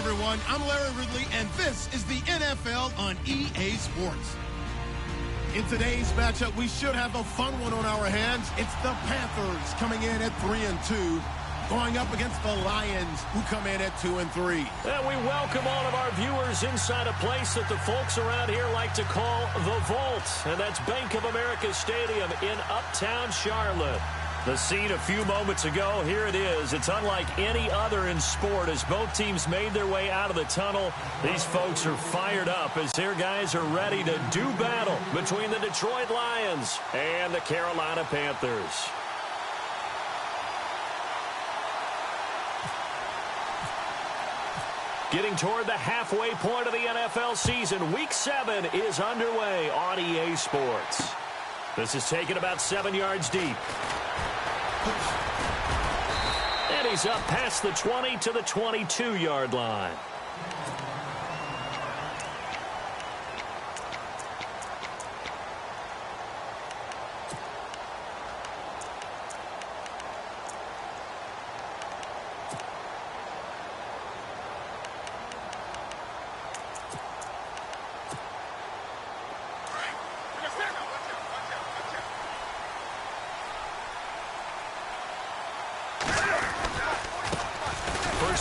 everyone. I'm Larry Ridley, and this is the NFL on EA Sports. In today's matchup, we should have a fun one on our hands. It's the Panthers coming in at 3-2, going up against the Lions, who come in at 2-3. And we welcome all of our viewers inside a place that the folks around here like to call the Vault, and that's Bank of America Stadium in Uptown Charlotte. The scene a few moments ago, here it is. It's unlike any other in sport as both teams made their way out of the tunnel. These folks are fired up as their guys are ready to do battle between the Detroit Lions and the Carolina Panthers. Getting toward the halfway point of the NFL season, Week 7 is underway on EA Sports. This is taken about 7 yards deep. And he's up past the 20 to the 22-yard line.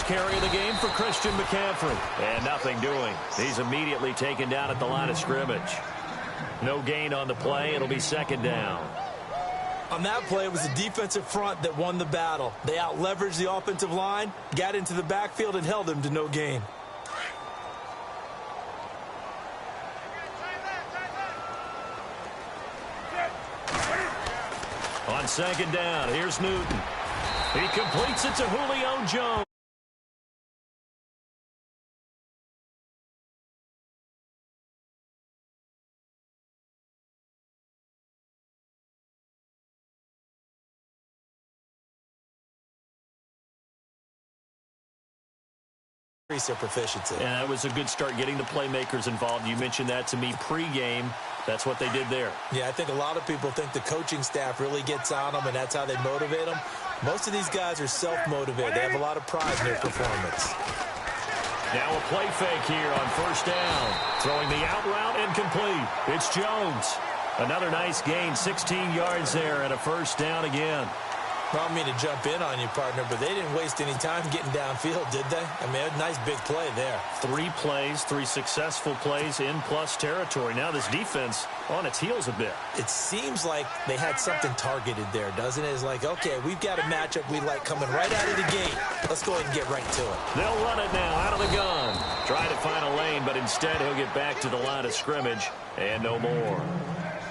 Carry of the game for Christian McCaffrey. And nothing doing. He's immediately taken down at the line of scrimmage. No gain on the play. It'll be second down. On that play, it was the defensive front that won the battle. They out-leveraged the offensive line, got into the backfield, and held him to no gain. On second down, here's Newton. He completes it to Julio Jones. Increase their proficiency. And that was a good start getting the playmakers involved. You mentioned that to me pregame. That's what they did there. Yeah, I think a lot of people think the coaching staff really gets on them, and that's how they motivate them. Most of these guys are self-motivated. They have a lot of pride in their performance. Now a play fake here on first down. Throwing the out route incomplete. It's Jones. Another nice gain, 16 yards there and a first down again. I don't mean to jump in on you, partner, but they didn't waste any time getting downfield, did they? I mean, a nice big play there. 3 plays, 3 successful plays in plus territory. Now this defense on its heels a bit. It seems like they had something targeted there, doesn't it? It's like, okay, we've got a matchup we like coming right out of the gate. Let's go ahead and get right to it. They'll run it now out of the gun. Try to find a lane, but instead he'll get back to the line of scrimmage and no more.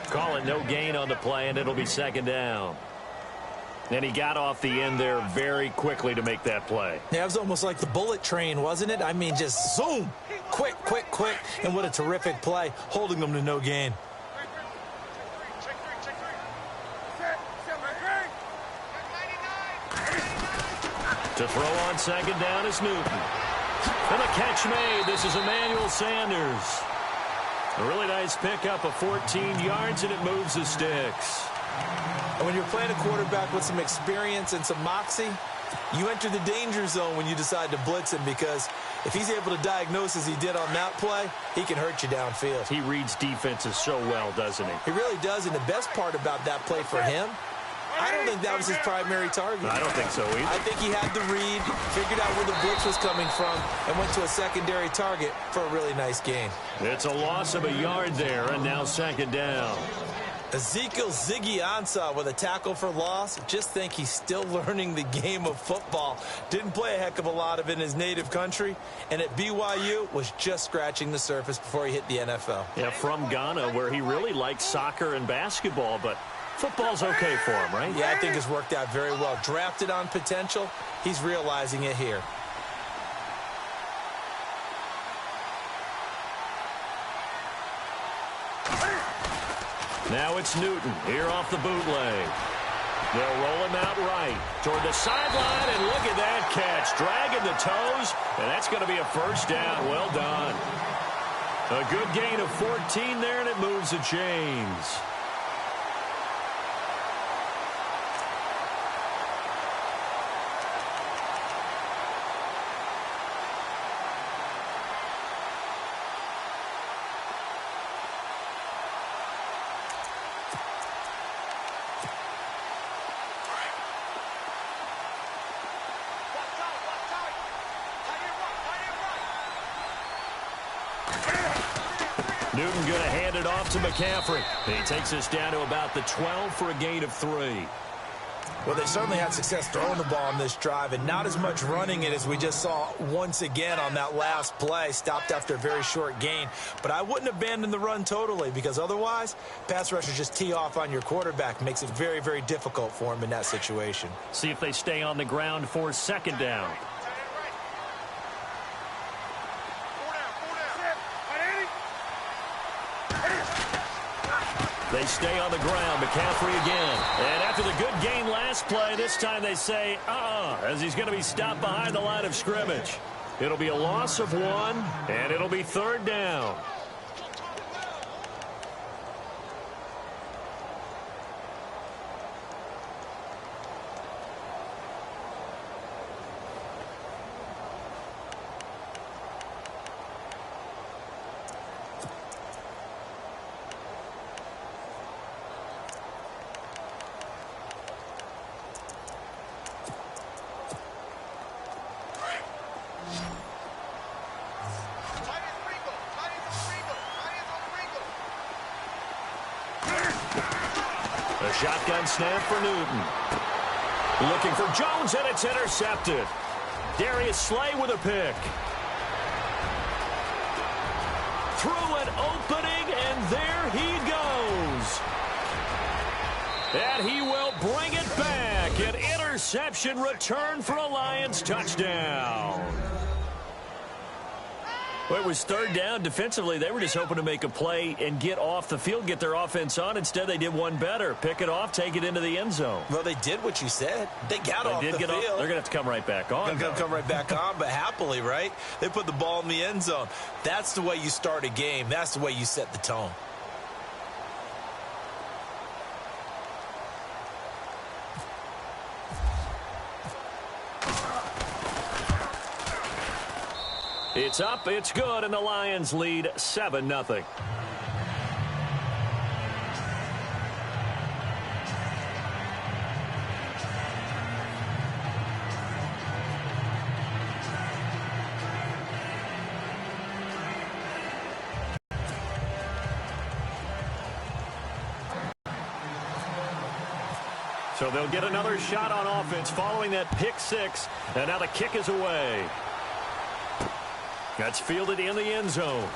Call it no gain on the play, and it'll be second down. And he got off the end there very quickly to make that play. Yeah, it was almost like the bullet train, wasn't it? I mean, just zoom. Quick, quick, quick. And what a terrific play, holding them to no gain. To throw on second down is Newton. And the catch made. This is Emmanuel Sanders. A really nice pickup of 14 yards, and it moves the sticks. And when you're playing a quarterback with some experience and some moxie, you enter the danger zone when you decide to blitz him, because if he's able to diagnose as he did on that play, he can hurt you downfield. He reads defenses so well, doesn't he? He really does, and the best part about that play for him, I don't think that was his primary target. I don't think so either. I think he had the read, figured out where the blitz was coming from, and went to a secondary target for a really nice gain. It's a loss of a yard there, and now second down. Ezekiel Ziggy Ansah with a tackle for loss. Just think he's still learning the game of football. Didn't play a heck of a lot of it in his native country, and at BYU was just scratching the surface before he hit the NFL. Yeah, from Ghana, where he really likes soccer and basketball, but football's okay for him, right? Yeah, I think it's worked out very well. Drafted on potential, he's realizing it here. Now it's Newton here off the bootleg. They'll roll him out right toward the sideline, and look at that catch. Dragging the toes, and that's going to be a first down. Well done. A good gain of 14 there, and it moves the chains. Newton going to hand it off to McCaffrey. He takes us down to about the 12 for a gain of 3. Well, they certainly had success throwing the ball on this drive, and not as much running it as we just saw once again on that last play. Stopped after a very short gain. But I wouldn't abandon the run totally, because otherwise, pass rushers just tee off on your quarterback. Makes it very, very difficult for him in that situation. See if they stay on the ground for 2nd down. They stay on the ground. McCaffrey again. And after the good gain last play, this time they say, as he's going to be stopped behind the line of scrimmage. It'll be a loss of 1, and it'll be 3rd down. A shotgun snap for Newton. Looking for Jones, and it's intercepted. Darius Slay with a pick. Through an opening, and there he goes. And he will bring it back. An interception return for a Lions touchdown. Well, it was 3rd down. Defensively, they were just hoping to make a play and get off the field, get their offense on. Instead, they did one better. Pick it off, take it into the end zone. Well, they did what you said. They got off the field. They're going to have to come right back on. They're going to come right back on, but happily, right? They put the ball in the end zone. That's the way you start a game. That's the way you set the tone. It's up, it's good, and the Lions lead 7-0. So they'll get another shot on offense following that pick 6, and now the kick is away. That's fielded in the end zone.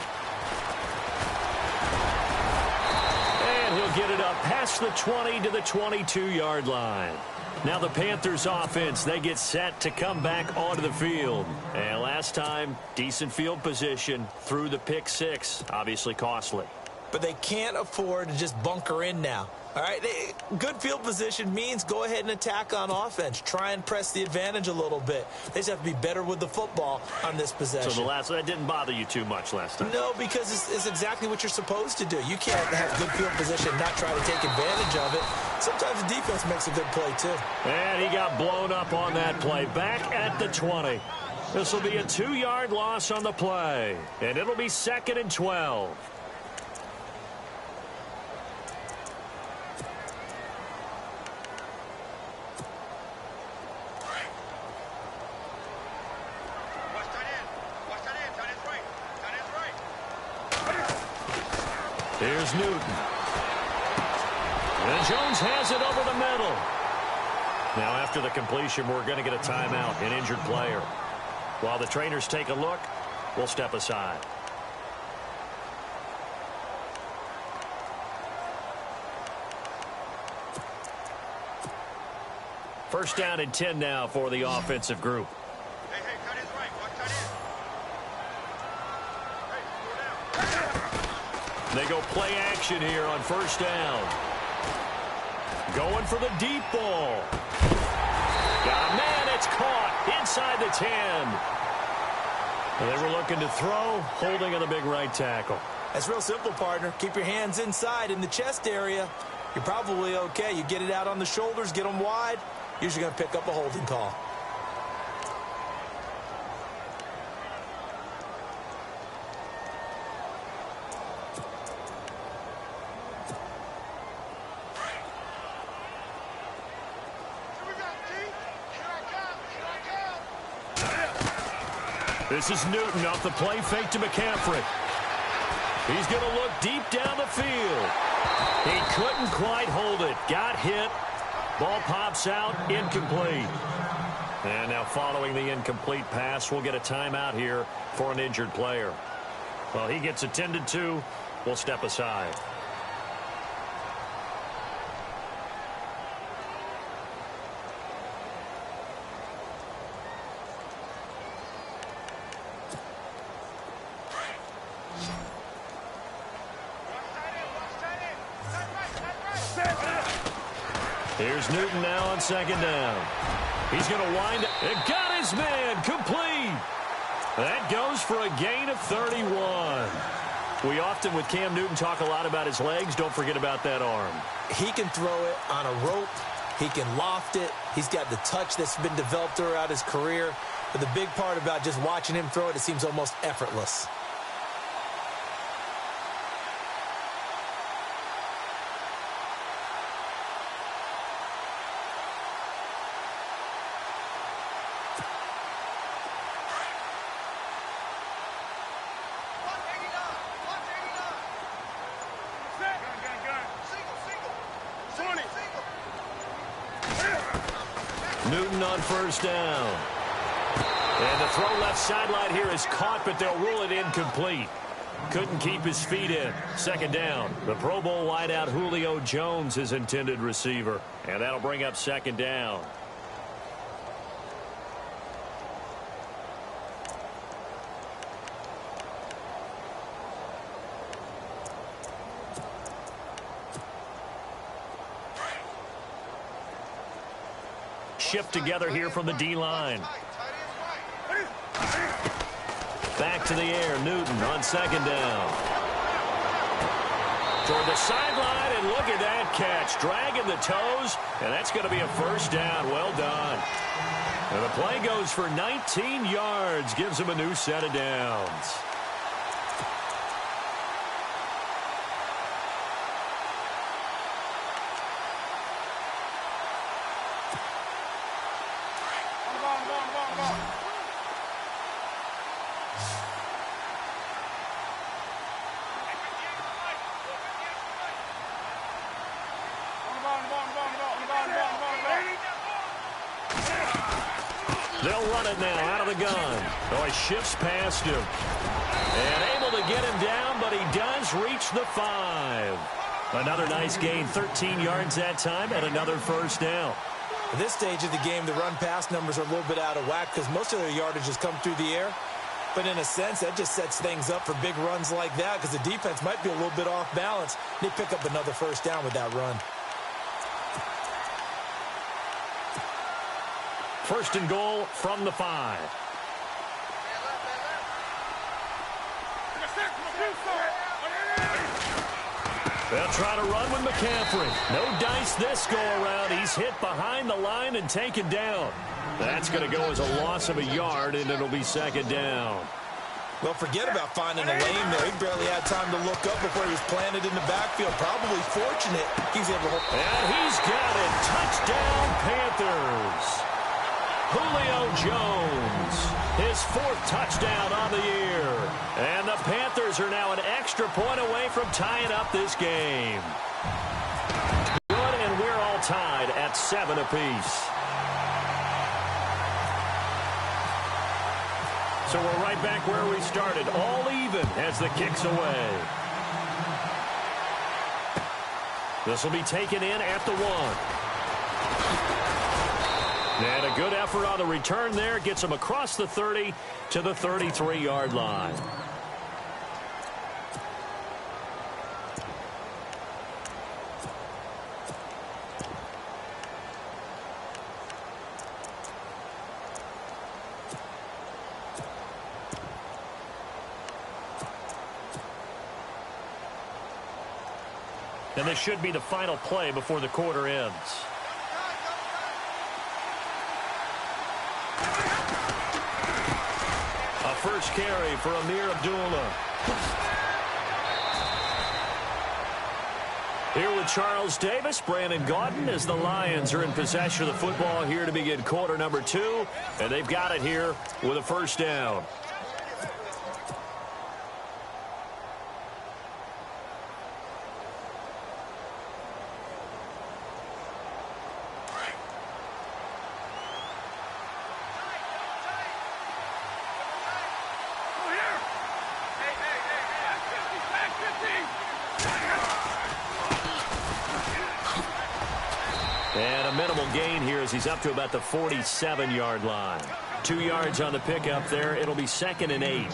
And he'll get it up past the 20 to the 22-yard line. Now the Panthers offense, they get set to come back onto the field. And last time, decent field position through the pick 6. Obviously costly. But they can't afford to just bunker in now. All right, good field position means go ahead and attack on offense. Try and press the advantage a little bit. They just have to be better with the football on this possession. So that didn't bother you too much last time? No, because it's exactly what you're supposed to do. You can't have good field position and not try to take advantage of it. Sometimes the defense makes a good play, too. And he got blown up on that play. Back at the 20. This will be a 2-yard loss on the play. And it'll be 2nd and 12. Here's Newton. And Jones has it over the middle. Now, after the completion, we're going to get a timeout, an injured player. While the trainers take a look, we'll step aside. First down and 10 now for the offensive group. They go play action here on first down. Going for the deep ball. Got a man, it's caught inside the 10. And they were looking to throw, holding on the big right tackle. That's real simple, partner. Keep your hands inside in the chest area. You're probably okay. You get it out on the shoulders, get them wide. Usually going to pick up a holding call. This is Newton off the play fake to McCaffrey. He's going to look deep down the field. He couldn't quite hold it. Got hit. Ball pops out. Incomplete. And now following the incomplete pass, we'll get a timeout here for an injured player. Well, he gets attended to. We'll step aside. Here's Newton now on second down. He's going to wind up. It got his man. Complete. That goes for a gain of 31. We often, with Cam Newton, talk a lot about his legs. Don't forget about that arm. He can throw it on a rope. He can loft it. He's got the touch that's been developed throughout his career. But the big part about just watching him throw it, it seems almost effortless. Newton on first down. And the throw left sideline here is caught, but they'll rule it incomplete. Couldn't keep his feet in. Second down. The Pro Bowl wideout Julio Jones is intended receiver. And that'll bring up second down. Shift together here from the D-line. Back to the air, Newton on second down. Toward the sideline, and look at that catch. Dragging the toes, and that's going to be a first down. Well done. And the play goes for 19 yards. Gives him a new set of downs. They'll run it now out of the gun. Oh, he shifts past him. And able to get him down, but he does reach the 5. Another nice gain, 13 yards that time, and another first down. At this stage of the game, the run-pass numbers are a little bit out of whack because most of their yardage has come through the air. But in a sense, that just sets things up for big runs like that because the defense might be a little bit off balance. They pick up another first down with that run. First and goal from the 5. They'll try to run with McCaffrey. No dice this go-around. He's hit behind the line and taken down. That's going to go as a loss of a yard, and it'll be second down. Well, forget about finding a lane there. He barely had time to look up before he was planted in the backfield. Probably fortunate he's able to... And he's got it. Touchdown, Panthers. Julio Jones, his 4th touchdown on the year. And the Panthers are now an extra point away from tying up this game. Good, and we're all tied at 7 apiece. So we're right back where we started, all even as the kick's away. This will be taken in at the 1. And a good effort on the return there. Gets him across the 30 to the 33-yard line. And this should be the final play before the quarter ends. First carry for Amir Abdullah. Here with Charles Davis, Brandon Gaudin, as the Lions are in possession of the football here to begin quarter number 2. And they've got it here with a first down. gain here as he's up to about the 47-yard line. 2 yards on the pickup there. It'll be 2nd and 8.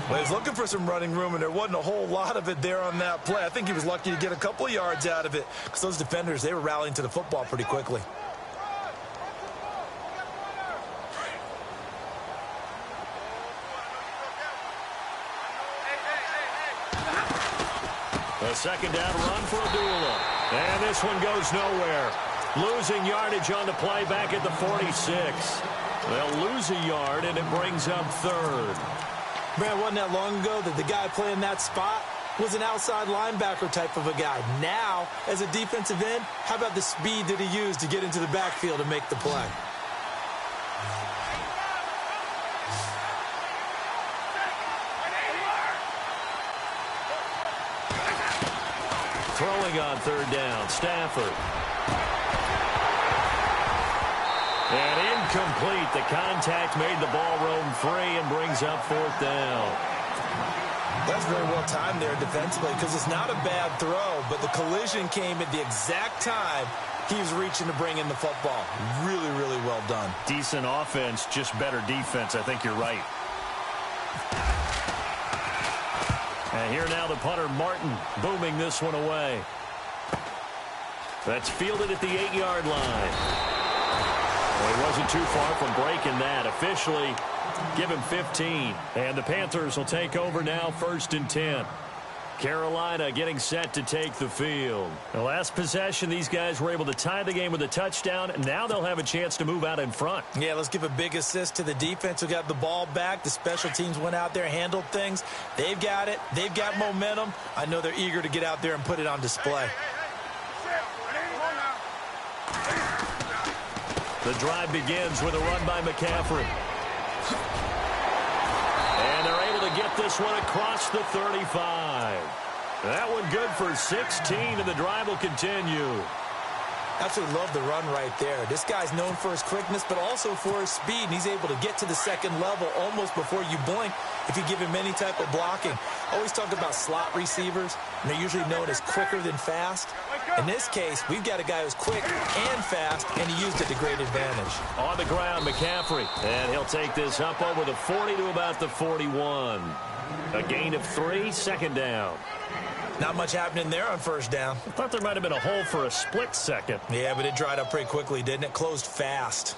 Well, he's looking for some running room, and there wasn't a whole lot of it there on that play. I think he was lucky to get a couple of yards out of it because those defenders, they were rallying to the football pretty quickly. A 2nd down run for Abdullah. And this one goes nowhere. Losing yardage on the play back at the 46. They'll lose a yard, and it brings up 3rd. Man, wasn't that long ago that the guy playing that spot was an outside linebacker type of a guy. Now, as a defensive end, how about the speed that he used to get into the backfield and make the play? Throwing on 3rd down, Stafford. And incomplete. The contact made the ball roam free and brings up 4th down. That's very well timed there defensively because it's not a bad throw, but the collision came at the exact time he was reaching to bring in the football. Really, really well done. Decent offense, just better defense. I think you're right. And here now the punter, Martin, booming this one away. That's fielded at the 8-yard line. Well, he wasn't too far from breaking that. Officially, give him 15. And the Panthers will take over now, 1st and 10. Carolina getting set to take the field. The last possession, these guys were able to tie the game with a touchdown, and now they'll have a chance to move out in front. Yeah, let's give a big assist to the defense who got the ball back. The special teams went out there, handled things. They've got it. They've got momentum. I know they're eager to get out there and put it on display. The drive begins with a run by McCaffrey. And they're able to get this one across the 35. That one good for 16, and the drive will continue. Absolutely love the run right there. This guy's known for his quickness, but also for his speed, and he's able to get to the 2nd level almost before you blink if you give him any type of blocking. I always talk about slot receivers, and they're usually known as quicker than fast. In this case, we've got a guy who's quick and fast, and he used it to great advantage. On the ground, McCaffrey, and he'll take this up over the 40 to about the 41. A gain of 3, 2nd down. Not much happening there on 1st down. I thought there might have been a hole for a split second. Yeah, but it dried up pretty quickly, didn't it? Closed fast.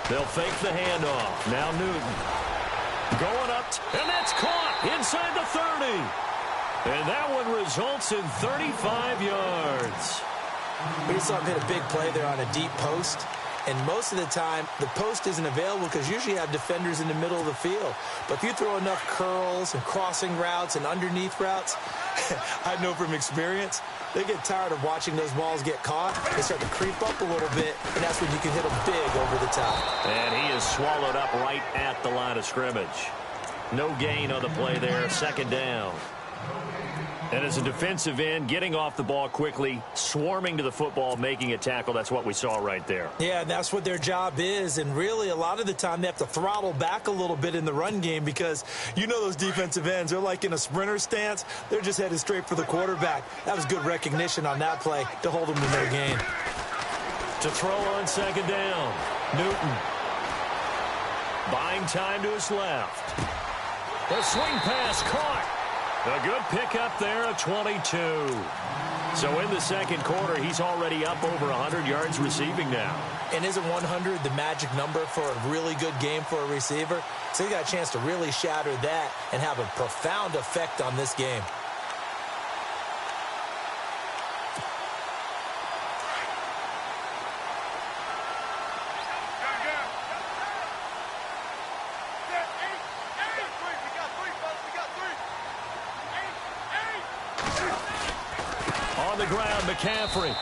They'll fake the handoff. Now Newton. Going up, and that's caught inside the 30. And that one results in 35 yards. We saw him hit a big play there on a deep post. And most of the time, the post isn't available because usually you have defenders in the middle of the field. But if you throw enough curls and crossing routes and underneath routes, I know from experience, they get tired of watching those balls get caught. They start to creep up a little bit, and that's when you can hit them big over the top. And he is swallowed up right at the line of scrimmage. No gain on the play there, 2nd down. And as a defensive end, getting off the ball quickly, swarming to the football, making a tackle, that's what we saw right there. Yeah, and that's what their job is. And really, a lot of the time, they have to throttle back a little bit in the run game because you know those defensive ends, they're like in a sprinter stance. They're just headed straight for the quarterback. That was good recognition on that play to hold them to no gain. To throw on 2nd down, Newton. Buying time to his left. The swing pass caught. A good pickup there at 22. So in the 2nd quarter, he's already up over 100 yards receiving now. And isn't 100 the magic number for a really good game for a receiver? So he got a chance to really shatter that and have a profound effect on this game. On the ground, McCaffrey.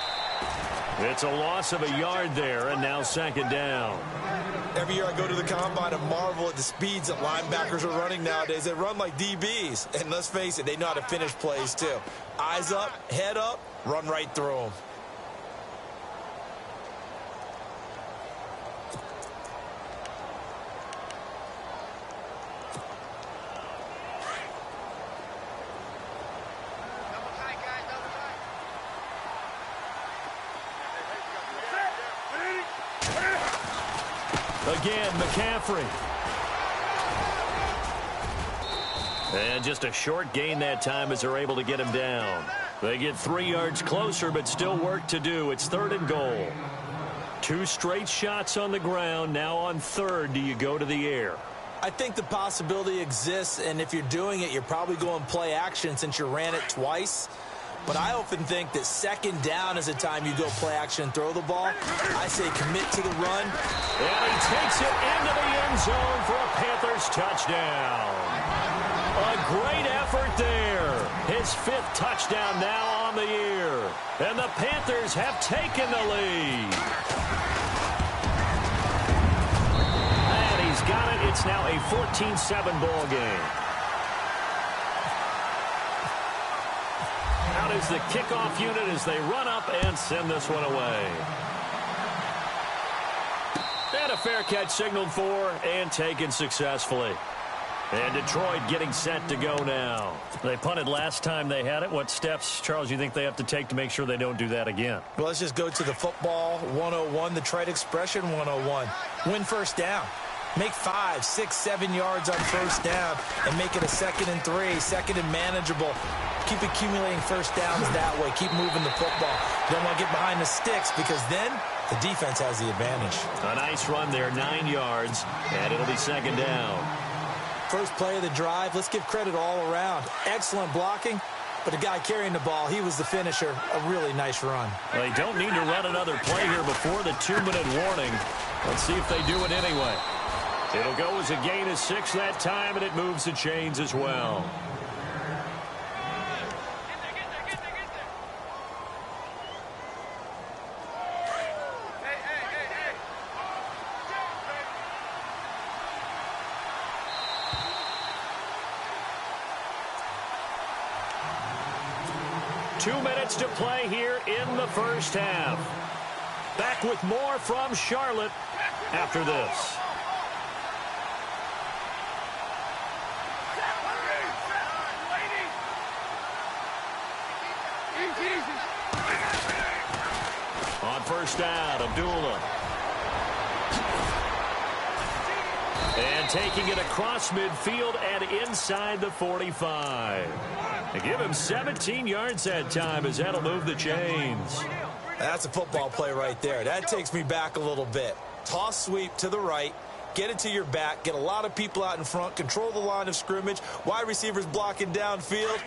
It's a loss of a yard there, and now second down. Every year I go to the combine and marvel at the speeds that linebackers are running nowadays. They run like DBs. And let's face it, they know how to finish plays too. Eyes up, head up, run right through them. Again, McCaffrey. And just a short gain that time as they're able to get him down. They get 3 yards closer, but still work to do. It's 3rd and goal. 2 straight shots on the ground. Now on 3rd, do you go to the air? I think the possibility exists, and if you're doing it, you're probably going play action since you ran it twice. But I often think that 2nd down is the time you go play action and throw the ball. I say commit to the run. And he takes it into the end zone for a Panthers touchdown. A great effort there. His 5th touchdown now on the year. And the Panthers have taken the lead. And he's got it. It's now a 14-7 ball game. Out is the kickoff unit as they run up and send this one away. And a fair catch signaled for and taken successfully. And Detroit getting set to go now. They punted last time they had it. What steps, Charles, you think they have to take to make sure they don't do that again? Well, let's just go to the football 101, the trite expression 101. Win first down. Make 5, 6, 7 yards on first down and make it a 2nd and 3, 2nd and manageable. Keep accumulating first downs that way. Keep moving the football. You don't want to get behind the sticks because then the defense has the advantage. A nice run there, 9 yards, and it'll be 2nd down. First play of the drive, let's give credit all around. Excellent blocking, but the guy carrying the ball, he was the finisher. A really nice run. They don't need to run another play here before the 2-minute warning. Let's see if they do it anyway. It'll go as a gain of 6 that time, and it moves the chains as well. To play here in the first half. Back with more from Charlotte after this. On first down, Abdullah. And taking it across midfield and inside the 45. They give him 17 yards that time as that'll move the chains. That's a football play right there. That takes me back a little bit. Toss sweep to the right. Get it to your back. Get a lot of people out in front. Control the line of scrimmage. Wide receivers blocking downfield.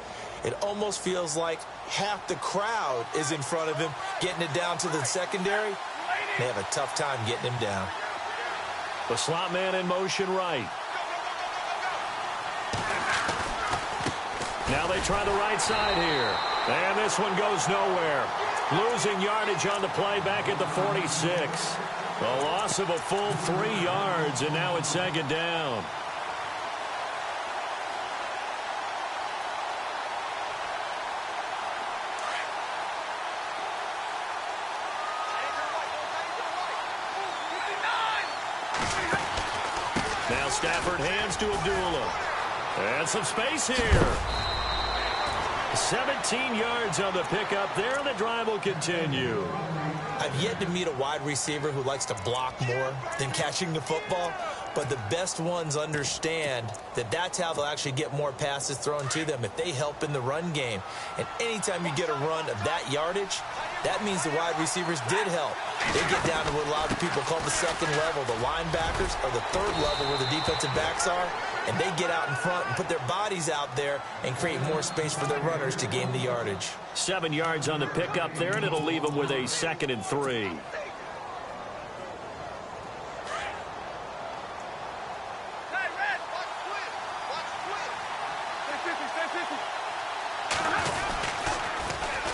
It almost feels like half the crowd is in front of him, getting it down to the secondary. They have a tough time getting him down. The slot man in motion right. Now they try the right side here. And this one goes nowhere. Losing yardage on the play back at the 46. A loss of a full 3 yards, and now it's 2nd down. Now Stafford hands to Abdullah. And some space here. 17 yards on the pickup there, and the drive will continue. I've yet to meet a wide receiver who likes to block more than catching the football, but the best ones understand that that's how they'll actually get more passes thrown to them if they help in the run game. And anytime you get a run of that yardage, that means the wide receivers did help. They get down to what a lot of people call the 2nd level. The linebackers are the 3rd level where the defensive backs are, and they get out in front and put their bodies out there and create more space for their runners to gain the yardage. 7 yards on the pickup there, and it'll leave them with a 2nd and 3.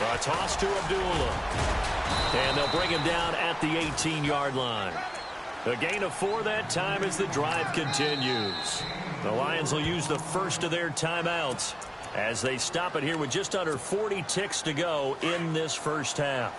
A toss to Abdullah. And they'll bring him down at the 18-yard line. A gain of 4 that time as the drive continues. The Lions will use the first of their timeouts as they stop it here with just under 40 ticks to go in this first half.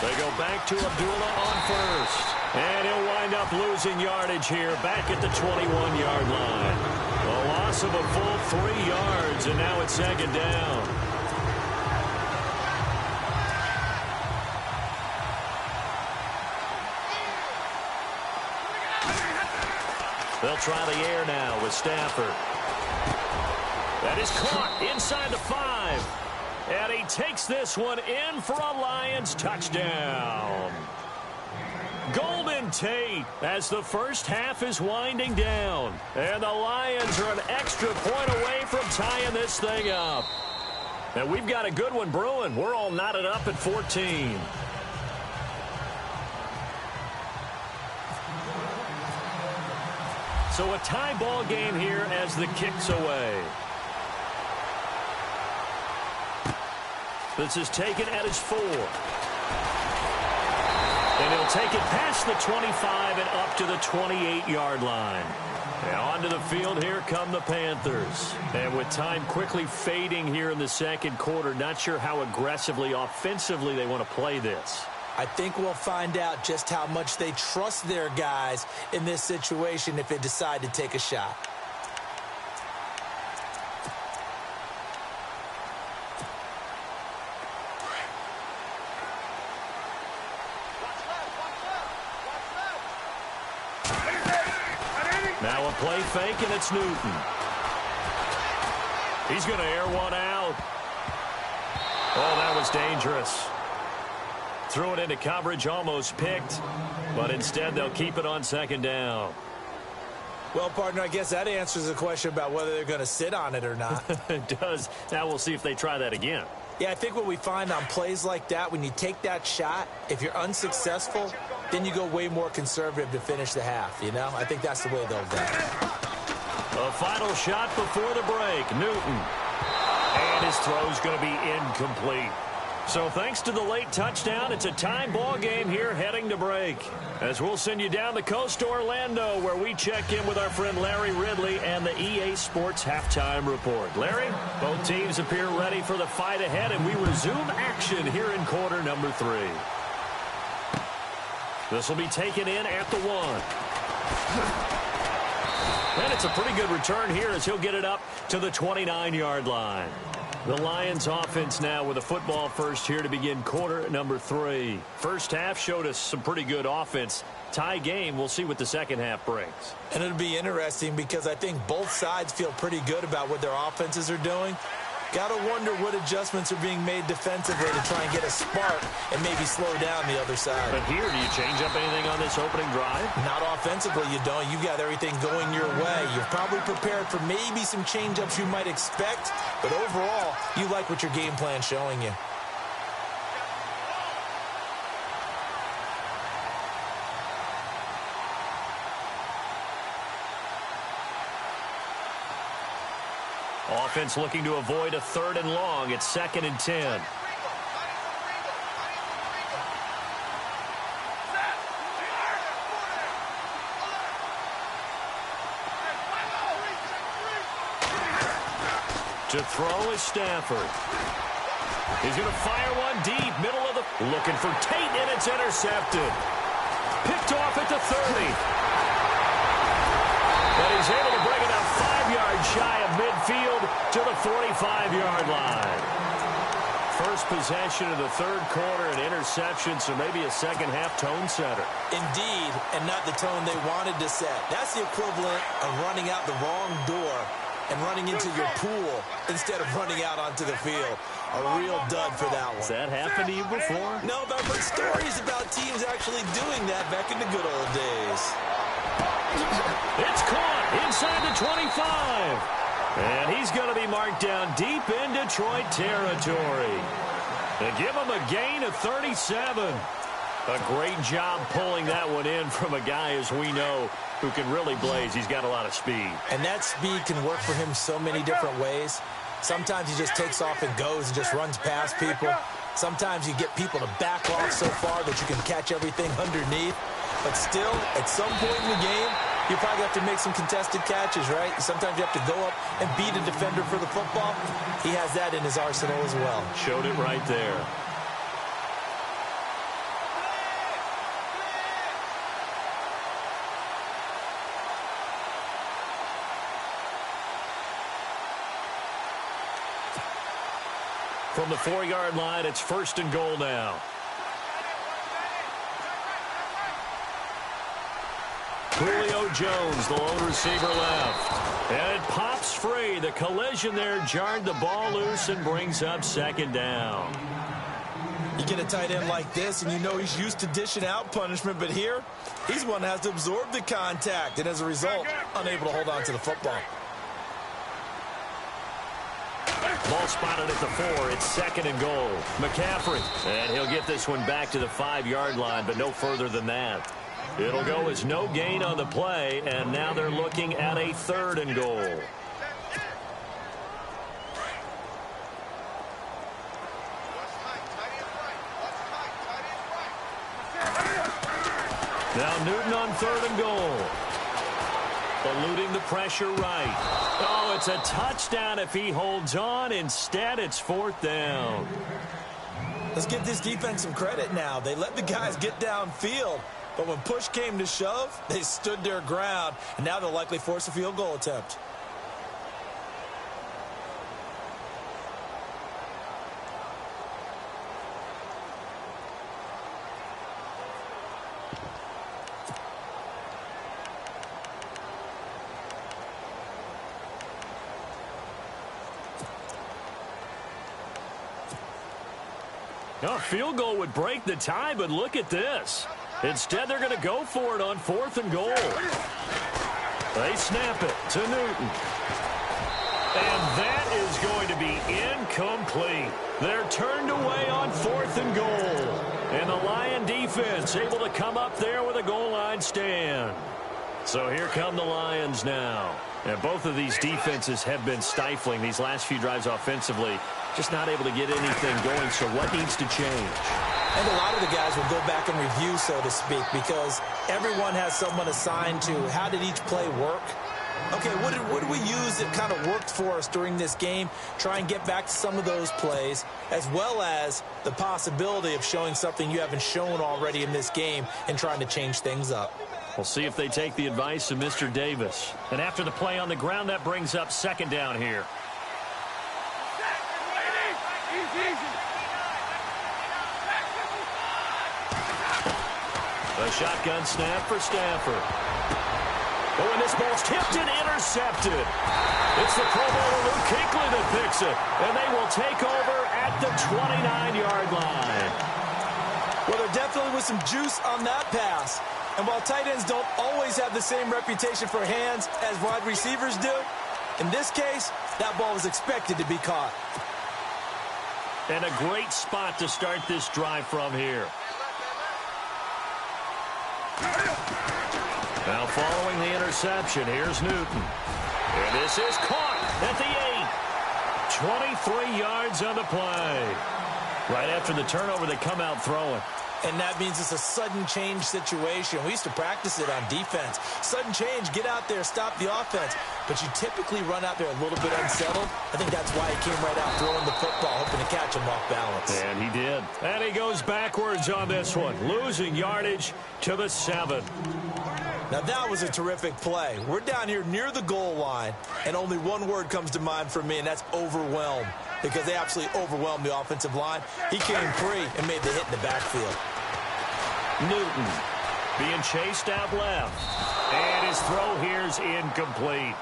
They go back to Abdullah on first. And he'll wind up losing yardage here back at the 21-yard line. A loss of a full 3 yards, and now it's second down. They'll try the air now with Stafford. That is caught inside the 5. And he takes this one in for a Lions touchdown. Golden Tate as the first half is winding down. And the Lions are an extra point away from tying this thing up. And we've got a good one brewing. We're all knotted up at 14. So a tie ball game here as the kick's away. This is taken at his 4. And he'll take it past the 25 and up to the 28-yard line. Now onto the field, here come the Panthers. And with time quickly fading here in the second quarter, not sure how aggressively, offensively they want to play this. I think we'll find out just how much they trust their guys in this situation if they decide to take a shot. Now a play fake, and it's Newton. He's going to air one out. Oh, that was dangerous. Threw it into coverage, almost picked, but instead they'll keep it on second down. Well, partner, I guess that answers the question about whether they're going to sit on it or not. It does. Now we'll see if they try that again. Yeah, I think what we find on plays like that, when you take that shot, if you're unsuccessful, then you go way more conservative to finish the half, you know? I think that's the way they'll go. A final shot before the break. Newton. And his throw's going to be incomplete. So thanks to the late touchdown, it's a tie ball game here heading to break. As we'll send you down the coast to Orlando, where we check in with our friend Larry Ridley and the EA Sports Halftime Report. Larry, both teams appear ready for the fight ahead, and we resume action here in quarter number 3. This will be taken in at the 1. And it's a pretty good return here as he'll get it up to the 29-yard line. The Lions offense now with a football first here to begin quarter number 3. First half showed us some pretty good offense. Tie game, we'll see what the second half brings. And it'll be interesting because I think both sides feel pretty good about what their offenses are doing. Got to wonder what adjustments are being made defensively to try and get a spark and maybe slow down the other side. But here, do you change up anything on this opening drive? Not offensively, you don't. You've got everything going your way. You're probably prepared for maybe some change-ups you might expect, but overall, you like what your game plan's showing you. Offense looking to avoid a 3rd and long. It's 2nd and 10. To throw is Stafford. He's going to fire one deep, middle of the... Looking for Tate, and it's intercepted. Picked off at the 30. But he's able to bring it up 5 yards shy of midfield to the 45-yard line. First possession of the third quarter, an interception, so maybe a second-half tone setter. Indeed, and not the tone they wanted to set. That's the equivalent of running out the wrong door and running into your pool instead of running out onto the field. A real dud for that one. Has that happened to you before? No, but I've heard stories about teams actually doing that back in the good old days. It's caught inside the 25. And he's going to be marked down deep in Detroit territory. They give him a gain of 37. A great job pulling that one in from a guy, as we know, who can really blaze. He's got a lot of speed. And that speed can work for him so many different ways. Sometimes he just takes off and goes and just runs past people. Sometimes you get people to back off so far that you can catch everything underneath. But still, at some point in the game, you probably have to make some contested catches, right? Sometimes you have to go up and beat a defender for the football. He has that in his arsenal as well. Showed it right there. From the 4-yard line, it's 1st and goal now. Julio Jones, the lone receiver left. And it pops free. The collision there jarred the ball loose and brings up 2nd down. You get a tight end like this, and you know he's used to dishing out punishment, but here, he's one that has to absorb the contact, and as a result, unable to hold on to the football. Ball spotted at the 4. It's 2nd and goal. McCaffrey. And he'll get this one back to the 5-yard line, but no further than that. It'll go as no gain on the play, and now they're looking at a 3rd and goal. Now Newton on 3rd and goal. Eluding the pressure right. Oh, it's a touchdown if he holds on. Instead, it's 4th down. Let's give this defense some credit now. They let the guys get downfield, but when push came to shove, they stood their ground, and now they'll likely force a field goal attempt. A field goal would break the tie, but look at this. Instead, they're going to go for it on 4th and goal. They snap it to Newton. And that is going to be incomplete. They're turned away on 4th and goal. And the Lion defense able to come up there with a goal line stand. So here come the Lions now. And both of these defenses have been stifling these last few drives offensively. Just not able to get anything going, so what needs to change? And a lot of the guys will go back and review, so to speak, because everyone has someone assigned to how did each play work. Okay, what did we use that kind of worked for us during this game? Try and get back to some of those plays, as well as the possibility of showing something you haven't shown already in this game and trying to change things up. We'll see if they take the advice of Mr. Davis. And after the play on the ground, that brings up 2nd down here. A shotgun snap for Stafford. Oh, and this ball's tipped and intercepted. It's the Pro Bowler Luke Kuechly that picks it. And they will take over at the 29-yard line. Well, there definitely was some juice on that pass. And while tight ends don't always have the same reputation for hands as wide receivers do, in this case, that ball was expected to be caught. And a great spot to start this drive from here. Now following the interception, here's Newton. And this is caught at the 8. 23 yards on the play. Right after the turnover, they come out throwing. And that means it's a sudden change situation. We used to practice it on defense. Sudden change, get out there, stop the offense. But you typically run out there a little bit unsettled. I think that's why he came right out throwing the football, hoping to catch him off balance. And he did. And he goes backwards on this one, losing yardage to the 7. Now that was a terrific play. We're down here near the goal line, and only one word comes to mind for me, and that's overwhelmed, because they absolutely overwhelmed the offensive line. He came free and made the hit in the backfield. Newton being chased out left. And his throw here's incomplete.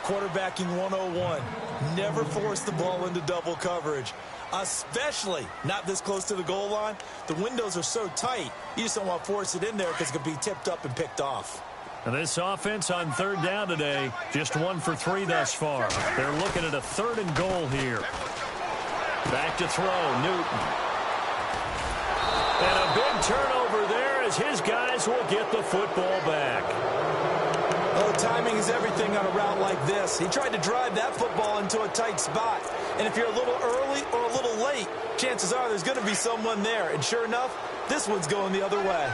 Quarterbacking 101. Never force the ball into double coverage, especially not this close to the goal line. The windows are so tight, you just don't want to force it in there because it could be tipped up and picked off. And this offense on 3rd down today, just 1 for 3 thus far. They're looking at a 3rd and goal here. Back to throw, Newton. And a big turnover there as his guys will get the football back. Oh, timing is everything on a route like this. He tried to drive that football into a tight spot. And if you're a little early or a little late, chances are there's going to be someone there. And sure enough, this one's going the other way.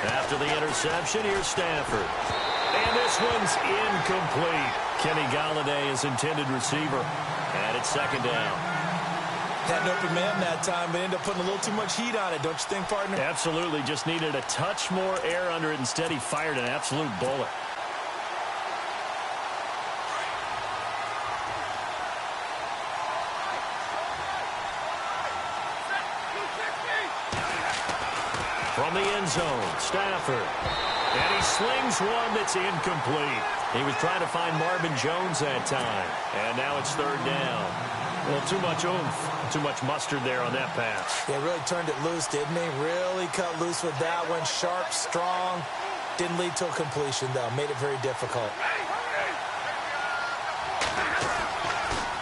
After the interception, here's Stafford. And this one's incomplete. Kenny Galladay is intended receiver. And it's second down. Had an open man that time, but ended up putting a little too much heat on it, don't you think, partner? Absolutely. Just needed a touch more air under it. Instead, he fired an absolute bullet. From the end zone, Stafford. And he slings one that's incomplete. He was trying to find Marvin Jones that time. And now it's third down. Well, too much oomph, too much mustard there on that pass. Yeah, really turned it loose, didn't he? Really cut loose with that one. Sharp, strong. Didn't lead to a completion, though. Made it very difficult.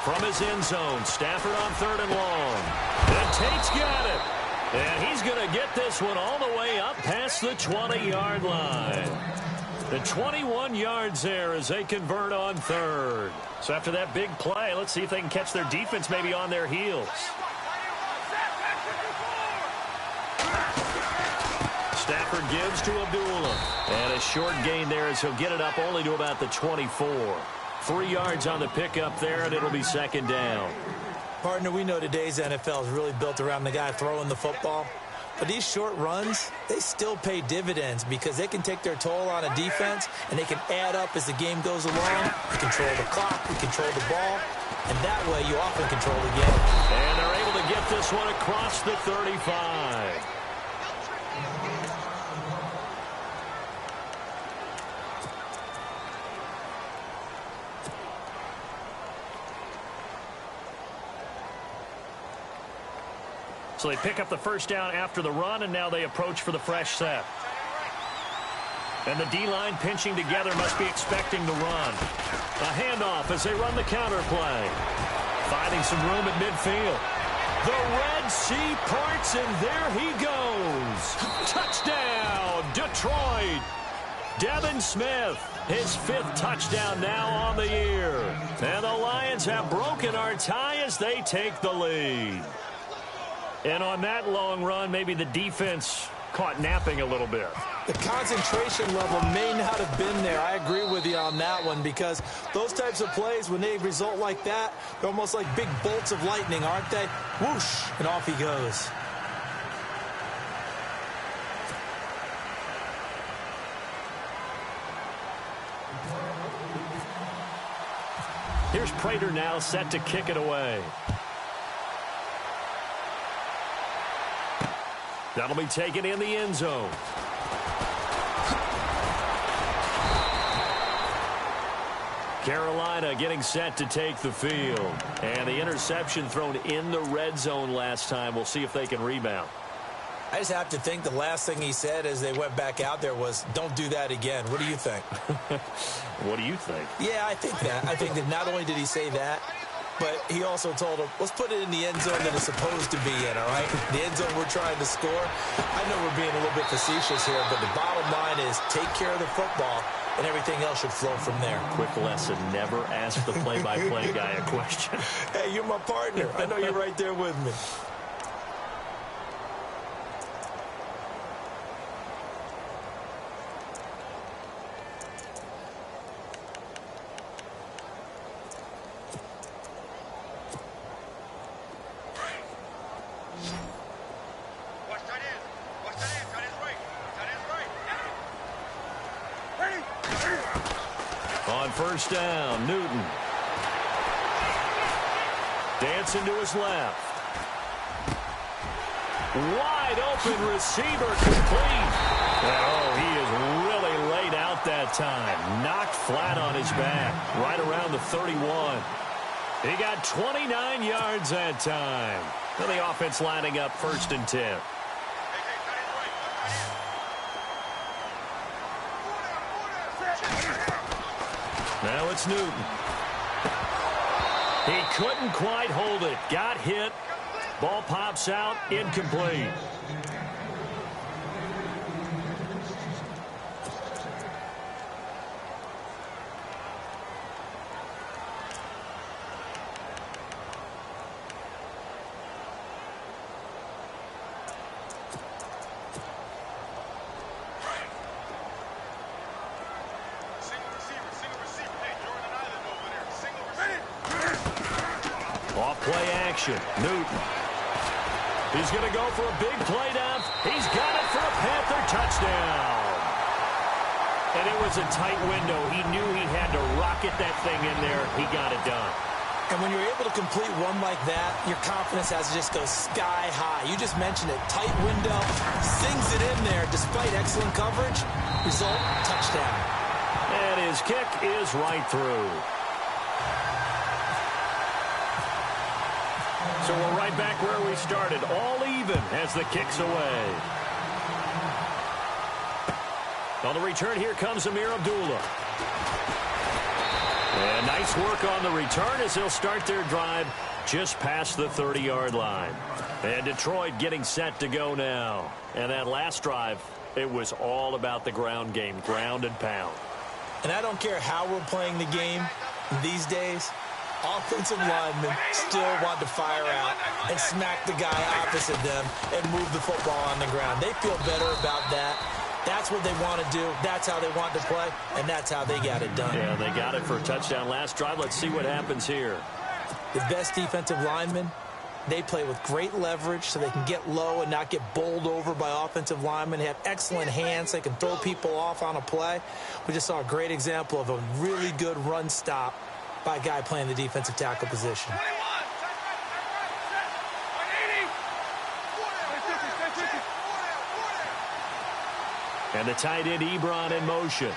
From his end zone, Stafford on third and long. And Tate's got it. And he's going to get this one all the way up past the 20-yard line. The 21 yards there as they convert on third. So after that big play, let's see if they can catch their defense maybe on their heels. Stafford gives to Abdullah. And a short gain there as he'll get it up only to about the 24. 3 yards on the pickup there, and it'll be second down. Partner, we know today's NFL is really built around the guy throwing the football. But these short runs, they still pay dividends because they can take their toll on a defense and they can add up as the game goes along. You control the clock, you control the ball, and that way you often control the game. And they're able to get this one across the 35. So they pick up the first down after the run, and now they approach for the fresh set. And the D-line pinching together must be expecting the run. A handoff as they run the counter play. Finding some room at midfield. The Red Sea parts, and there he goes. Touchdown, Detroit. Devin Smith, his 5th touchdown now on the year. And the Lions have broken our tie as they take the lead. And on that long run, maybe the defense caught napping a little bit. The concentration level may not have been there. I agree with you on that one because those types of plays, when they result like that, they're almost like big bolts of lightning, aren't they? Whoosh, and off he goes. Here's Prater now set to kick it away. That'll be taken in the end zone. Carolina getting set to take the field. And the interception thrown in the red zone last time. We'll see if they can rebound. I just have to think the last thing he said as they went back out there was, don't do that again. What do you think? What do you think? Yeah, I think that. I think that not only did he say that, but he also told him, let's put it in the end zone that it's supposed to be in, all right? The end zone we're trying to score. I know we're being a little bit facetious here, but the bottom line is take care of the football, and everything else should flow from there. Quick lesson, never ask the play-by-play guy a question. Hey, you're my partner. I know you're right there with me. On first down, Newton. Dancing to his left. Wide open receiver complete. Oh, he is really laid out that time. Knocked flat on his back. Right around the 31. He got 29 yards that time. And the offense lining up 1st and 10. Now it's Newton. He couldn't quite hold it. Got hit. Ball pops out. Incomplete. Off-play action. Newton. He's going to go for a big play down. He's got it for a Panther touchdown. And it was a tight window. He knew he had to rocket that thing in there. He got it done. And when you're able to complete one like that, your confidence has to just go sky high. You just mentioned it. Tight window. Sings it in there despite excellent coverage. Result, touchdown. And his kick is right through. So we're right back where we started, all even as the kick's away. On the return, here comes Amir Abdullah. And nice work on the return as they'll start their drive just past the 30-yard line. And Detroit getting set to go now. And that last drive, it was all about the ground game, ground and pound. And I don't care how we're playing the game these days, offensive linemen still want to fire out and smack the guy opposite them and move the football on the ground. They feel better about that. That's what they want to do. That's how they want to play, and that's how they got it done. Yeah, they got it for a touchdown last drive. Let's see what happens here. The best defensive linemen, they play with great leverage so they can get low and not get bowled over by offensive linemen. They have excellent hands. They can throw people off on a play. We just saw a great example of a really good run stop by a guy playing the defensive tackle position. And the tight end Ebron in motion.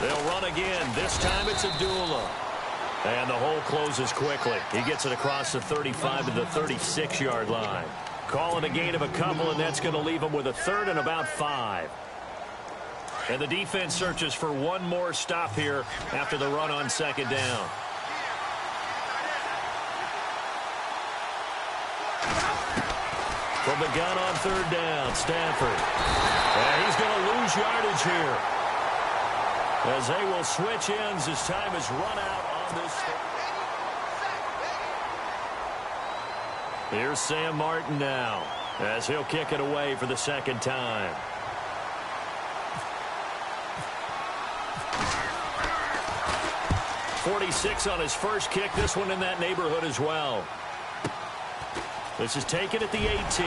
They'll run again. This time it's Abdullah. And the hole closes quickly. He gets it across the 35 to the 36-yard line. Calling a gain of a couple, and that's going to leave him with a third and about 5. And the defense searches for one more stop here after the run on second down. From the gun on third down, Stafford. And he's going to lose yardage here, as they will switch ends as time is run out on this. Here's Sam Martin now, as he'll kick it away for the second time. .46 on his first kick. This one in that neighborhood as well. This is taken at the 18.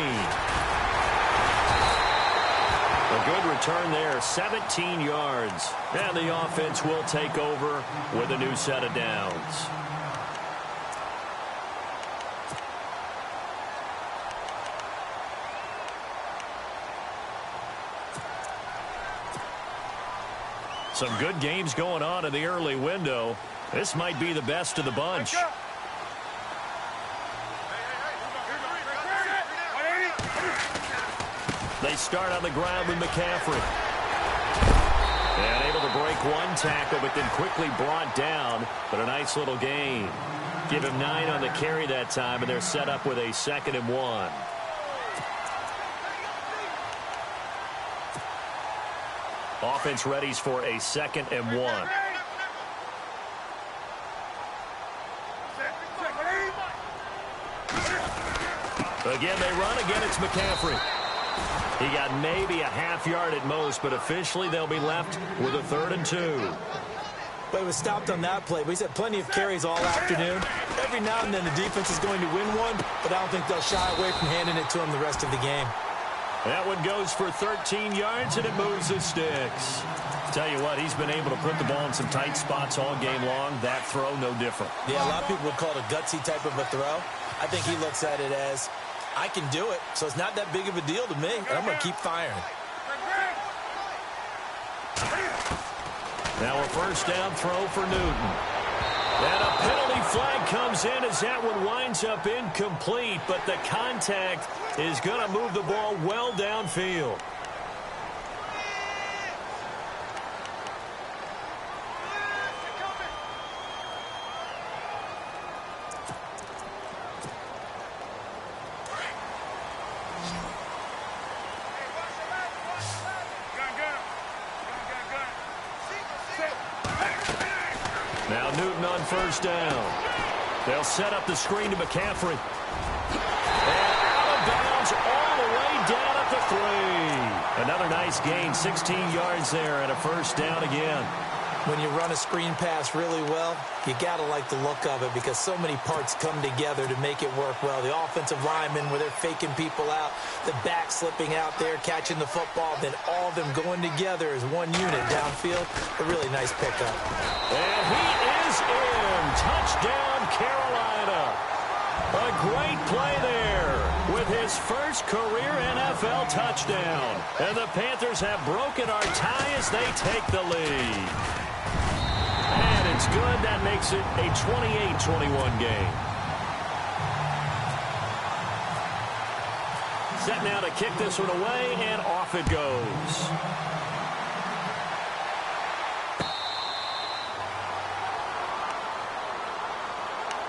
A good return there, 17 yards. And the offense will take over with a new set of downs. Some good games going on in the early window. This might be the best of the bunch. They start on the ground with McCaffrey. And able to break one tackle, but then quickly brought down. But a nice little gain. Give him 9 on the carry that time, and they're set up with a 2nd and 1. Offense readies for a 2nd and 1. Again, they run. Again, it's McCaffrey. He got maybe a half yard at most, but officially they'll be left with a 3rd and 2. But he was stopped on that play. But he's had plenty of carries all afternoon. Every now and then the defense is going to win one, but I don't think they'll shy away from handing it to him the rest of the game. That one goes for 13 yards, and it moves the sticks. Tell you what, he's been able to put the ball in some tight spots all game long. That throw, no different. Yeah, a lot of people would call it a gutsy type of a throw. I think he looks at it as, I can do it, so it's not that big of a deal to me, and I'm going to keep firing. Now a first down throw for Newton. And a penalty flag comes in as that one winds up incomplete, but the contact is going to move the ball well downfield. Now Newton on first down. They'll set up the screen to McCaffrey. And out of bounds all the way down at the 3. Another nice gain, 16 yards there and a first down again. When you run a screen pass really well, you got to like the look of it because so many parts come together to make it work well. The offensive linemen, where they're faking people out, the back slipping out there, catching the football, then all of them going together as one unit downfield. A really nice pickup. And he is in. Touchdown, Carolina. A great play there with his first career NFL touchdown. And the Panthers have broken our tie as they take the lead. And it's good. That makes it a 28-21 game. Set now to kick this one away, and off it goes.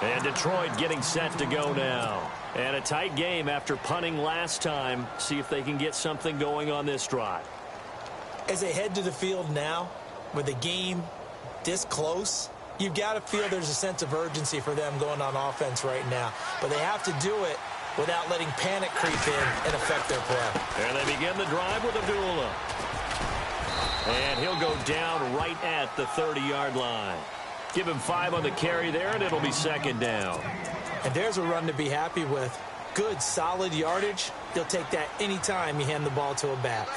And Detroit getting set to go now. And a tight game after punting last time. See if they can get something going on this drive. As they head to the field now, with the game this close, you've got to feel there's a sense of urgency for them going on offense right now. But they have to do it without letting panic creep in and affect their play. And they begin the drive with Abdullah. And he'll go down right at the 30-yard line. Give him 5 on the carry there, and it'll be second down. And there's a run to be happy with. Good, solid yardage. He'll take that anytime you hand the ball to a back.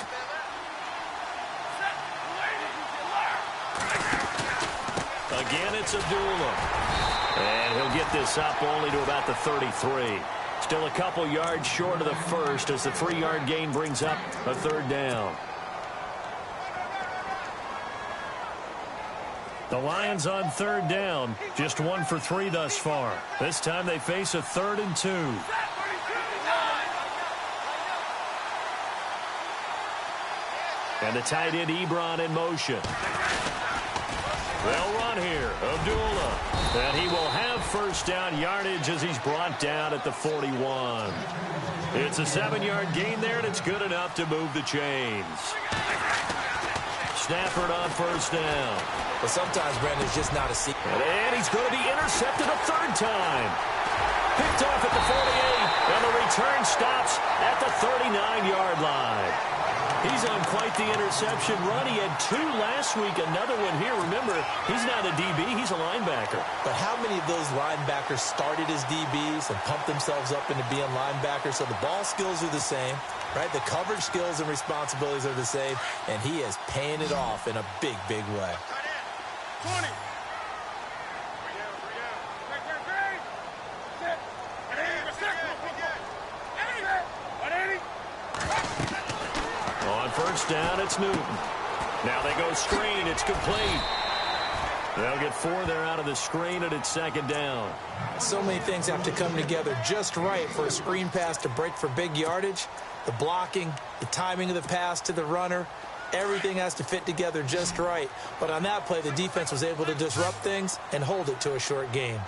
Again, it's Abdullah. And he'll get this up only to about the 33. Still a couple yards short of the first as the 3-yard gain brings up a third down. The Lions on third down, just 1 for 3 thus far. This time they face a 3rd and 2. And the tight end Ebron in motion. They'll run here. Abdullah. And he will have first down yardage as he's brought down at the 41. It's a 7-yard gain there, and it's good enough to move the chains. Stafford on first down. But sometimes, Brandon, it's just not a secret. And he's going to be intercepted a 3rd time. Picked off at the 48, and the return stops at the 39-yard line. He's on quite the interception run. He had 2 last week, another one here. Remember, he's not a DB, he's a linebacker. But how many of those linebackers started as DBs and pumped themselves up into being linebackers? So the ball skills are the same, right? The coverage skills and responsibilities are the same, and he is paying it off in a big, big way. 20. On first down, it's Newton. Now they go screen. It's complete. They'll get 4 there out of the screen, and it's second down. So many things have to come together just right for a screen pass to break for big yardage. The blocking, the timing of the pass to the runner, everything has to fit together just right. But on that play, the defense was able to disrupt things and hold it to a short gain.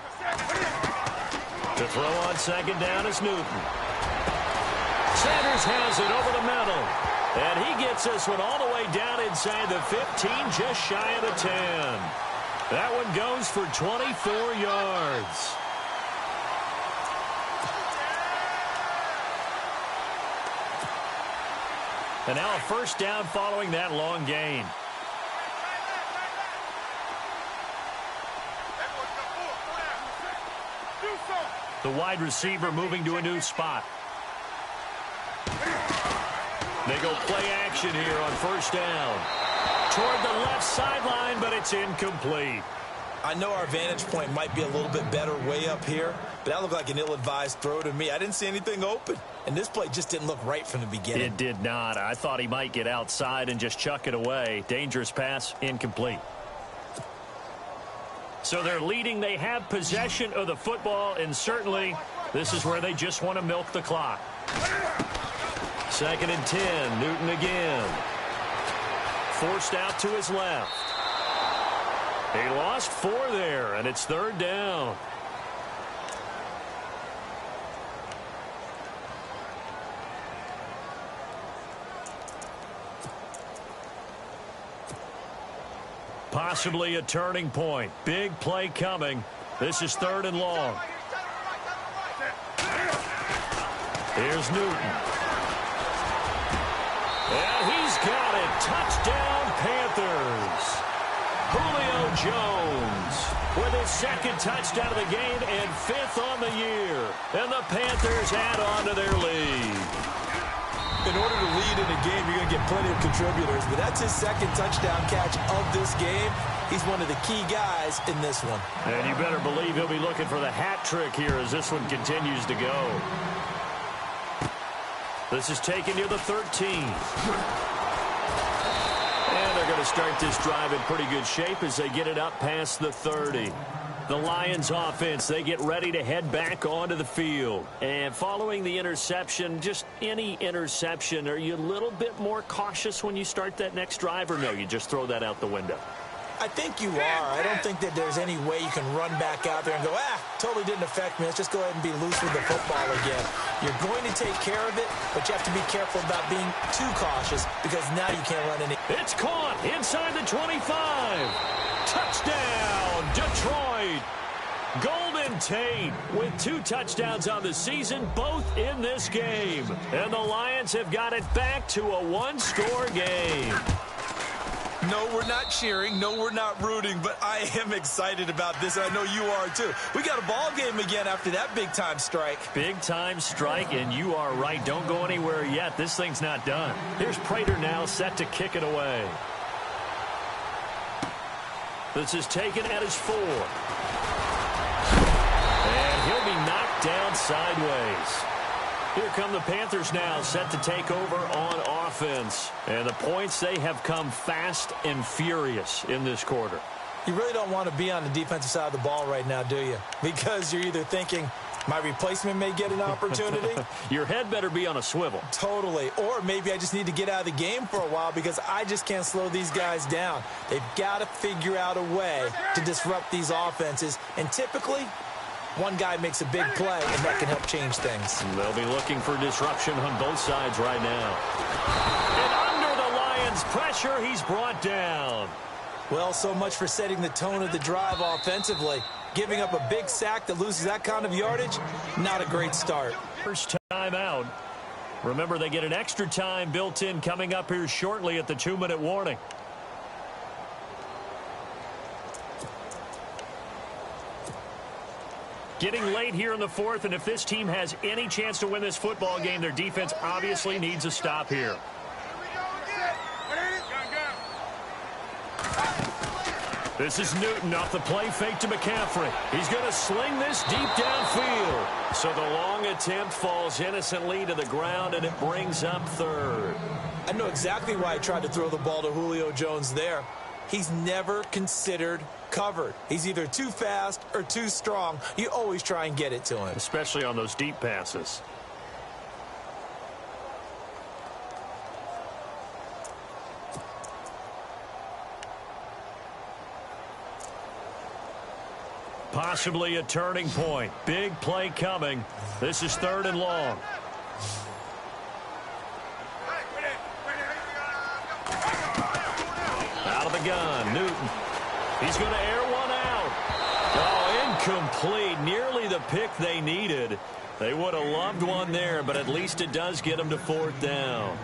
To throw on second down is Newton. Sanders has it over the middle. And he gets this one all the way down inside the 15, just shy of the 10. That one goes for 24 yards. And now a first down following that long gain. The wide receiver moving to a new spot. They go play action here on first down. Toward the left sideline, but it's incomplete. I know our vantage point might be a little bit better way up here, but that looked like an ill-advised throw to me. I didn't see anything open, and this play just didn't look right from the beginning. It did not. I thought he might get outside and just chuck it away. Dangerous pass, incomplete. So they're leading. They have possession of the football, and certainly this is where they just want to milk the clock. 2nd and 10, Newton again. Forced out to his left. He lost 4 there, and it's 3rd down. Possibly a turning point. Big play coming. This is 3rd and long. Here's Newton. And he's got it. Touchdown, Panthers. Julio Jones with his 2nd touchdown of the game and 5th on the year. And the Panthers add on to their lead. In order to lead in a game, you're going to get plenty of contributors, but that's his 2nd touchdown catch of this game. He's one of the key guys in this one. And you better believe he'll be looking for the hat trick here as this one continues to go. This is taken near the 13. And they're going to start this drive in pretty good shape as they get it up past the 30. The Lions offense, they get ready to head back onto the field. And following the interception, just any interception, are you a little bit more cautious when you start that next drive, or no, you just throw that out the window? I think you are. I don't think that there's any way you can run back out there and go, totally didn't affect me. Let's just go ahead and be loose with the football again. You're going to take care of it, but you have to be careful about being too cautious because now you can't run any. It's caught inside the 25. Touchdown, Detroit. Golden Tate with 2 touchdowns on the season, both in this game. And the Lions have got it back to a 1-score game. No, we're not cheering. No, we're not rooting, but I am excited about this, and I know you are too. We got a ball game again after that big-time strike. Big-time strike, and you are right. Don't go anywhere yet. This thing's not done. Here's Prater now set to kick it away. This is taken at his 4. And he'll be knocked down sideways. Here come the Panthers now, set to take over on offense. And the points, they have come fast and furious in this quarter. You really don't want to be on the defensive side of the ball right now, do you? Because you're either thinking, my replacement may get an opportunity. Your head better be on a swivel. Totally. Or maybe I just need to get out of the game for a while because I just can't slow these guys down. They've got to figure out a way to disrupt these offenses. And typically, one guy makes a big play, and that can help change things. They'll be looking for disruption on both sides right now. And under the Lions' pressure, he's brought down. Well, so much for setting the tone of the drive offensively. Giving up a big sack that loses that kind of yardage, not a great start. First time out. Remember, they get an extra time built in coming up here shortly at the 2-minute warning. Getting late here in the 4th, and if this team has any chance to win this football game, their defense obviously needs a stop here. This is Newton off the play fake to McCaffrey. He's going to sling this deep downfield. So the long attempt falls innocently to the ground, and it brings up 3rd. I know exactly why I tried to throw the ball to Julio Jones there. He's never considered covered. He's either too fast or too strong. You always try and get it to him. Especially on those deep passes. Possibly a turning point. Big play coming. This is 3rd and long. Out of the gun, Newton. He's going to air one out. Oh, incomplete. Nearly the pick they needed. They would have loved one there, but at least it does get them to 4th down.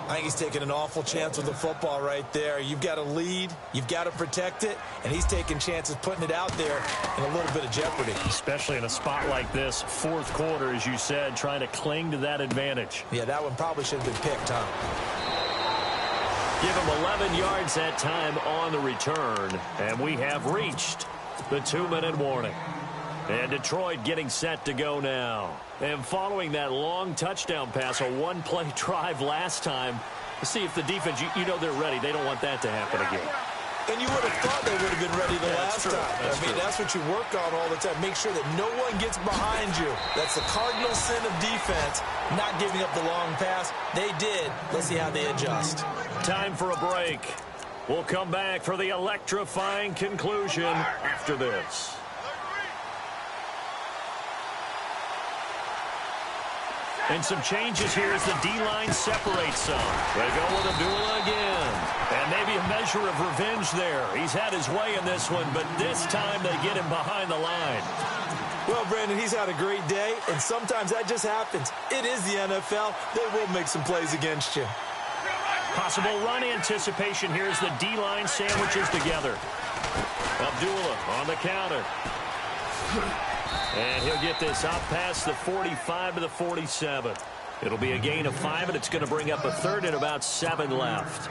I think he's taking an awful chance with the football right there. You've got to lead, you've got to protect it, and he's taking chances putting it out there in a little bit of jeopardy. Especially in a spot like this, 4th quarter, as you said, trying to cling to that advantage. Yeah, that one probably should have been picked, huh? Give him 11 yards that time on the return, and we have reached the 2-minute warning. And Detroit getting set to go now. And following that long touchdown pass, a one-play drive last time, to see if the defense, you know they're ready. They don't want that to happen again. And you would have thought they would have been ready the last time. That's what you work on all the time. Make sure that no one gets behind you. That's the cardinal sin of defense, not giving up the long pass. They did. Let's see how they adjust. Time for a break. We'll come back for the electrifying conclusion after this. And some changes here as the D-line separates some. They go with Abdullah again. And maybe a measure measure of revenge there. He's had his way in this one, but this time they get him behind the line. Well, Brandon, he's had a great day, and sometimes that just happens. It is the NFL. They will make some plays against you. Possible run anticipation here as the D-line sandwiches together. Abdullah on the counter. And he'll get this out past the 45 to the 47. It'll be a gain of 5, and it's going to bring up a third and about 7 left.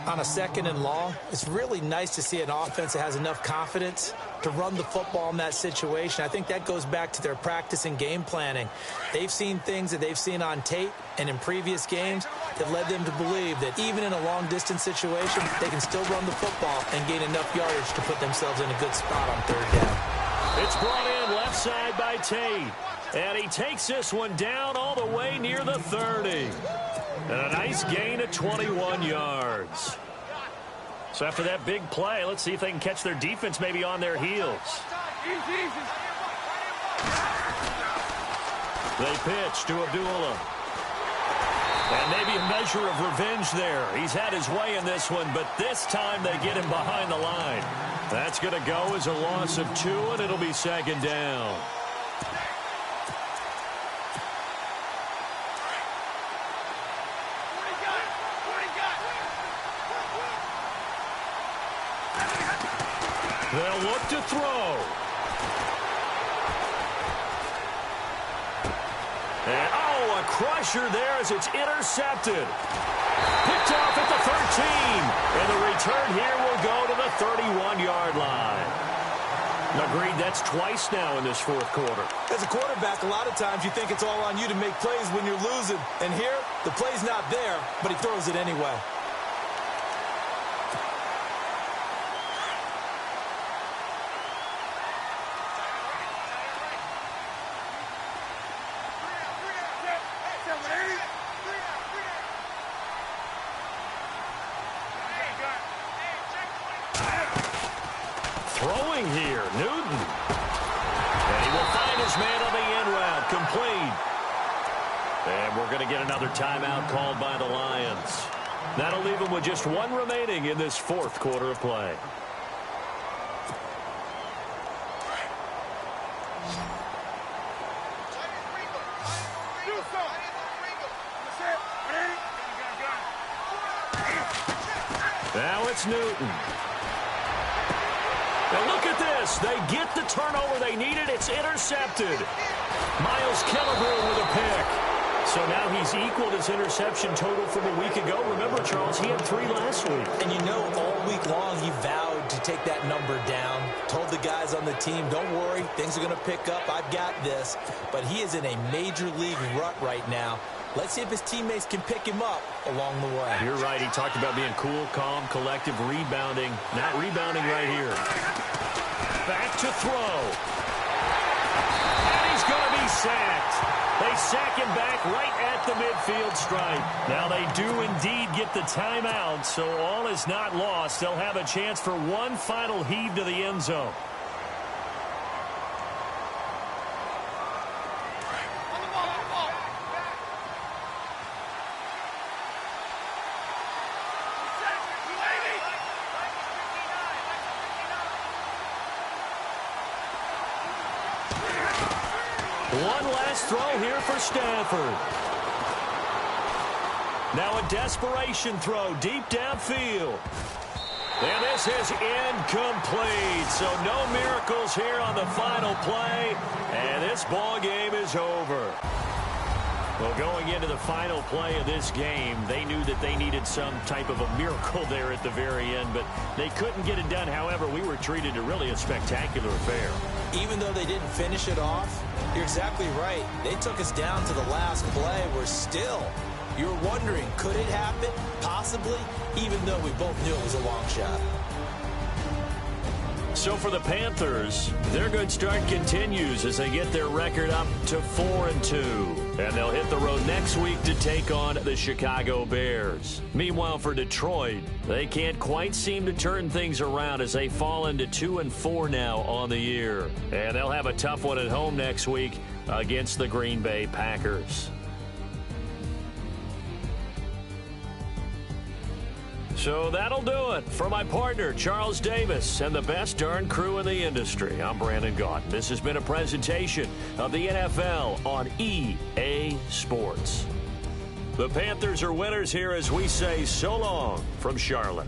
On a 2nd and long, it's really nice to see an offense that has enough confidence to run the football in that situation. I think that goes back to their practice and game planning. They've seen things that they've seen on tape and in previous games that led them to believe that even in a long-distance situation, they can still run the football and gain enough yardage to put themselves in a good spot on 3rd down. It's brought in left side by Tate. And he takes this one down all the way near the 30. And a nice gain of 21 yards. So after that big play, let's see if they can catch their defense maybe on their heels. They pitch to Abdullah. And maybe a measure of revenge there. He's had his way in this one, but this time they get him behind the line. That's going to go as a loss of 2, and it'll be 2nd down. They'll look to throw. And, a crusher there as it's intercepted. Picked off at the 13. And the return here will go to the 31-yard line. Agreed, that's twice now in this 4th quarter. As a quarterback, a lot of times you think it's all on you to make plays when you're losing. And here, the play's not there, but he throws it anyway. Throwing here, Newton. And he will find his man on the end route, complete. And we're going to get another timeout called by the Lions. That'll leave them with just 1 remaining in this 4th quarter of play. Now it's Newton. Now look at this. They get the turnover they needed. It's intercepted. Miles Killebrew with a pick. So now he's equaled his interception total from a week ago. Remember, Charles, he had 3 last week. And you know, all week long he vowed to take that number down. Told the guys on the team, don't worry, things are going to pick up. I've got this. But he is in a major league rut right now. Let's see if his teammates can pick him up along the way. You're right. He talked about being cool, calm, collective, rebounding. Not rebounding right here. Back to throw. And he's going to be sacked. They sack him back right at the midfield stripe. Now they do indeed get the timeout, so all is not lost. They'll have a chance for one final heave to the end zone. One last throw here for Stafford. Now a desperation throw deep downfield. And this is incomplete. So no miracles here on the final play. And this ball game is over. Well, going into the final play of this game, they knew that they needed some type of a miracle there at the very end, but they couldn't get it done. However, we were treated to really a spectacular affair. Even though they didn't finish it off, you're exactly right. They took us down to the last play. We're still, you were wondering, could it happen? Possibly, even though we both knew it was a long shot. So for the Panthers, their good start continues as they get their record up to 4-2. And they'll hit the road next week to take on the Chicago Bears. Meanwhile, for Detroit, they can't quite seem to turn things around as they fall into 2-4 now on the year. And they'll have a tough one at home next week against the Green Bay Packers. So that'll do it. For my partner, Charles Davis, and the best darn crew in the industry, I'm Brandon Gaudin. This has been a presentation of the NFL on EA Sports. The Panthers are winners here as we say so long from Charlotte.